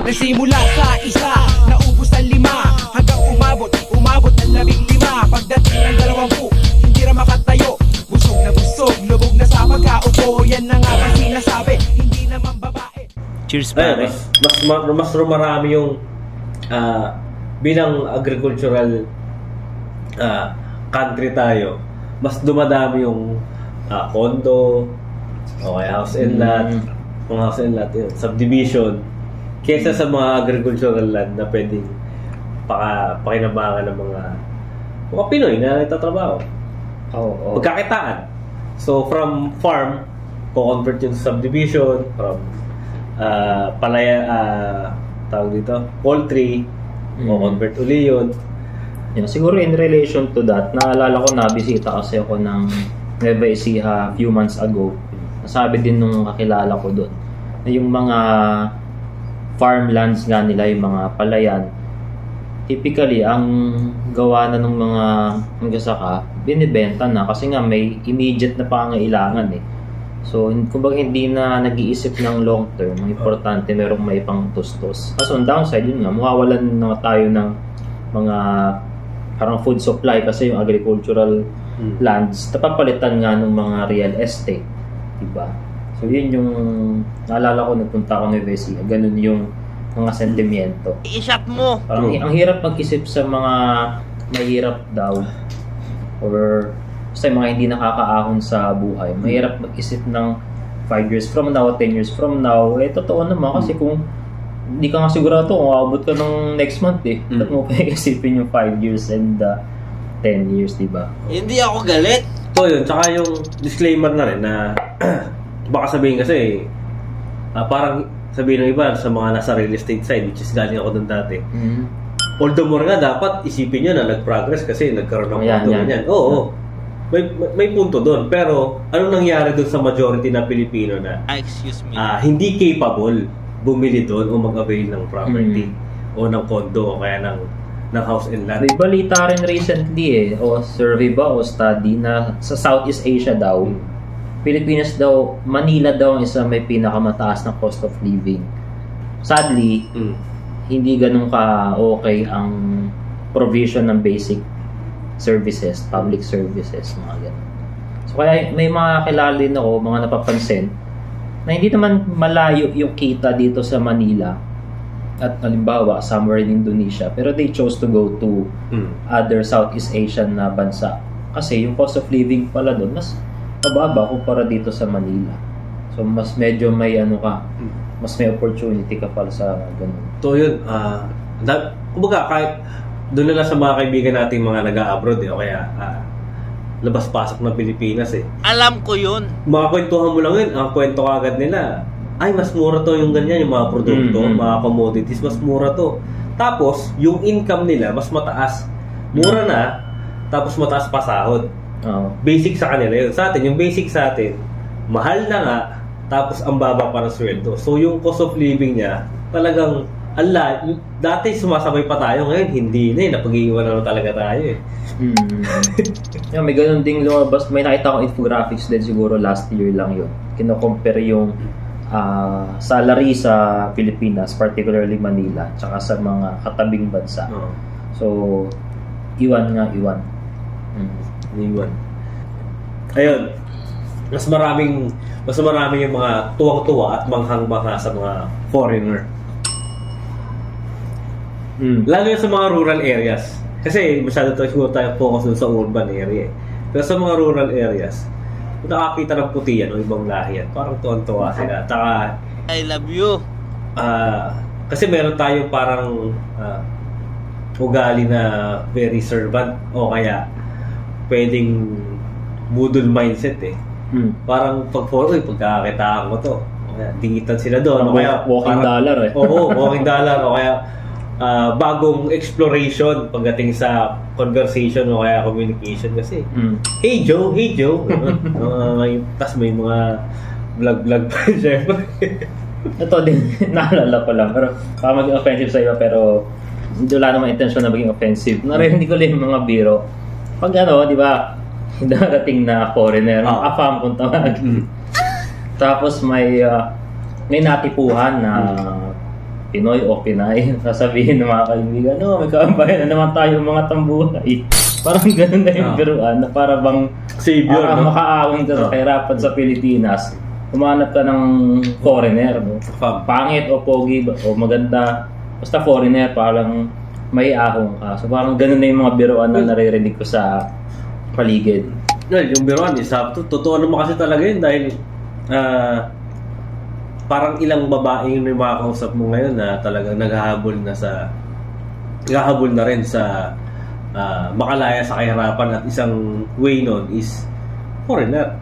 Nagsimula sa isa, naubos ang 5, hanggang umabot ng 15. Pagdating ng 20, hindi na makatayo. Busog na busog, lubog na sa pagkaupo. Yan na nga ba sinasabi, hindi naman babae. Cheers pare. Mas marami yung bilang agricultural country tayo, mas dumadami yung condo o kaya house and lot, mga house and lot yun, subdivision, kesa sa mga agricultural land na pwedeng pakinabangan ng mga Pinoy na nagtatrabaho. Pagkakitaan. So from farm, co-convert yung subdivision, from tawag dito, poultry, co-convert uli yun. Yeah, siguro in relation to that, naalala ko na bisita kasi ako ng Nueva Ecija a few months ago. Nasabi din nung kakilala ko doon na yung mga farmlands nga nila, yung mga palayan, typically ang gawa na ng mga magsasaka, binibenta na kasi nga may immediate na pangailangan eh. So, kumbaga hindi na nag-iisip ng long term, importante merong may pang tustos. Kaso ang downside yun nga, mawawalan na tayo ng mga parang food supply kasi yung agricultural lands napapalitan nga ng mga real estate, diba? So yun yung naalala ko nagpunta ako ng Nueva, ganun yung mga sentimiento. I-shop mo! Parang ang hirap mag-isip sa mga mahirap daw or basta yung mga hindi nakakaahon sa buhay. Mahirap mag-isip ng 5 years from now, 10 years from now. Eh totoo naman kasi kung hindi ka nga sigurado kung aabot ka ng next month eh. Ba't mo pa isipin yung 5 years and 10 years, diba? Hindi ako galit. So yun, tsaka yung disclaimer na rin na baka sabihin kasi parang sabihin ng iba sa mga nasa real estate side, which is galing ako dun dati. Although more nga dapat isipin nyo na nag-progress kasi nagkaroon ng punto ganyan. Oo. May punto doon. Pero anong nangyari doon sa majority na Pilipino na hindi capable bumili doon o mag-avail ng property o ng condo o kaya ng house and land. May balita rin recently o survey ba o study na sa Southeast Asia daw, Pilipinas daw, Manila daw ang isa may pinakamataas na cost of living. Sadly, hindi ganun ka okay ang provision ng basic services, public services, mga ganun. So kaya may mga kilala din ako, mga napapansin, na hindi naman malayo yung kita dito sa Manila at halimbawa somewhere in Indonesia, pero they chose to go to other Southeast Asian na bansa kasi yung cost of living pala doon mas mababa kumpara dito sa Manila. So mas medyo may mas may opportunity ka pala sa ganun. So yun, kumbaga kahit doon na lang sa mga kaibigan nating mga nag-a-abroad o kaya labas-pasok ng Pilipinas eh. Alam ko yun. Makakwentuhan mo lang yun, ang kwento kagad nila, ay mas mura to yung ganyan, yung mga produkto, mga commodities, mas mura to. Tapos, yung income nila, mas mataas. Mura na, tapos mataas pa sahod. Basic sa kanila yun. Sa atin, yung basic sa atin, mahal na nga, tapos ang baba pa ng sweldo. So, yung cost of living niya, talagang dati sumasabay pa tayo, ngayon hindi na eh, napag-iiwanan na talaga tayo eh. Yeah, may ganun ding lumabas, may nakita akong infographics din siguro last year lang yun. Kino-compare yung salary sa Pilipinas, particularly Manila, tsaka sa mga katabing bansa. So, iwan. Ayun, mas maraming yung mga tuwang-tuwa at manghang-mangha sa mga foreigner. Lalo yung sa mga rural areas. Kasi masyado tayo focus dun sa urban area. Pero sa mga rural areas, kung nakakita ng puti yan o ibang lahi yan, parang tuwan-tuwa sila. Taka, I love you. Kasi meron tayong parang ugali na very servant o kaya pwedeng budol mindset eh. Parang pagkakakitaan ko to, dingitan sila doon. Walking dollar eh. Oo, walking dollar o kaya bagong exploration pagdating sa conversation o kaya communication kasi hey Joe tas may mga vlog pa syempre. Ito din naalala ko lang pero baka maging offensive sa iba pero hindi wala namang intention na maging offensive. Narinig ko lang yung mga biro pag di ba darating na foreigner afam kung tawag tapos may natipuhan na Pinoy o Pinay. Sasabihin ng mga kaibigan, may kaambayan na naman tayo mga tambuhay. Parang ganun na yung biruan na para bang savior, no? Makaawin ka sa kahirapan sa Pilipinas. Humanap ka ng foreigner, no? Pangit o pogi o maganda, basta foreigner, parang may ahong ka. So parang ganun na yung mga biruan na naririnig ko sa paligid. Well, yung biruan is totoo naman kasi talaga yun dahil parang ilang babae yung makakausap mo ngayon na talagang naghahabol na rin sa makalaya sa kahirapan, at isang way nun is foreigner.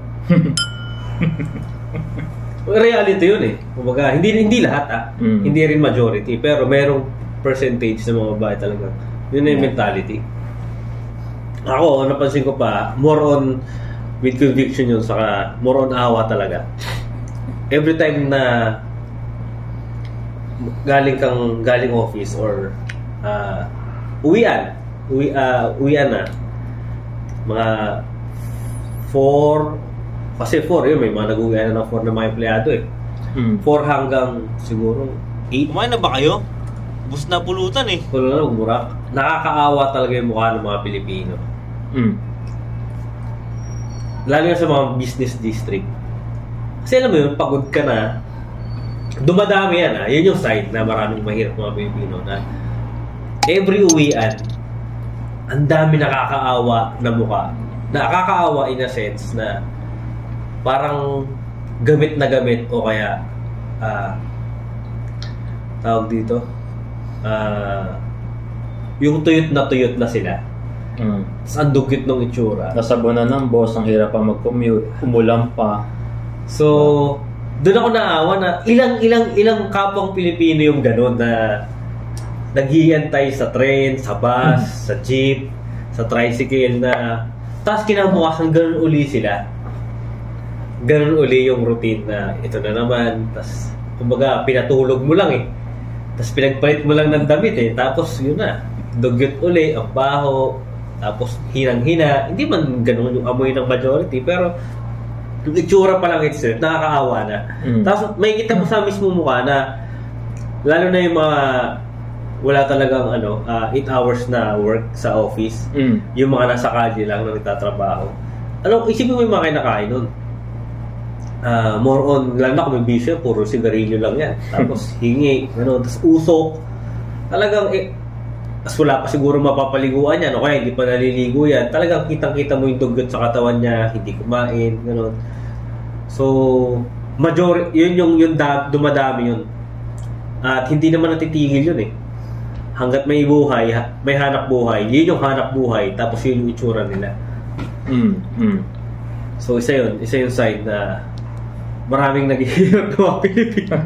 Reality yun eh. Kumbaga, hindi lahat hindi rin majority, pero merong percentage ng mga babae talaga. Yun na yung mentality. Ako, napansin ko pa, more on with conviction yun, saka more on awa talaga. Every time na galing office or uwian na mga 4, kasi 4 yun, may mga nag-uwian na ng 4 na mga empleyado 4 hanggang siguro 8. Kumain na ba kayo? Bus na pulutan eh. Mura. Nakakaawa talaga yung mukha ng mga Pilipino. Lalo na sa mga business district. Kasi alam mo yun, pagod ka na, dumadami yan Yun yung side na maraming mahirap mga Pilipino na every uwian, ang dami nakakaawa na mukha. Nakakaawa in a sense na parang gamit na gamit o kaya tawag dito yung tuyot na sila. Tapos ang dugit ng itsura. Nasabunan ng boss, ang hirap pa mag-commute, umulan pa. So, doon ako naawa na ilang kapwang Pilipino yung gano'n na naghihintay sa train, sa bus, sa jeep, sa tricycle na tapos kinabukasan ganun uli sila. Ganun uli yung routine na ito na naman. Tapos, kumbaga, pinatulog mo lang Tapos pinagpalit mo lang ng damit Tapos, yun na. Dugyot uli, ang baho. Tapos, hinang-hina. Hindi man ganun yung amoy ng majority. Pero, yung itsura pa lang nakakaawa na. Tapos, may kita mo sa mismo mukha na lalo na yung mga wala talagang 8 hours na work sa office. Yung mga nasa kalye lang na nagtatrabaho. Isipin mo yung mga kinakain nun. More on, lalo na kung may bisyo, puro sigarilyo lang yan. Tapos hingi, tapos usok. Talagang, as wala pa siguro mapapaliguan yan, o kaya hindi pa naliligo yan. Talagang kitang-kita mo yung dugot sa katawan niya, hindi kumain, gano'n. So, yun yung dumadami yun. At hindi naman natitigil yun Hanggat may buhay, may hanap buhay, yun yung hanap buhay, tapos yun yung itsura nila. So, isa yung side na maraming naghihirap ng mga Pilipino.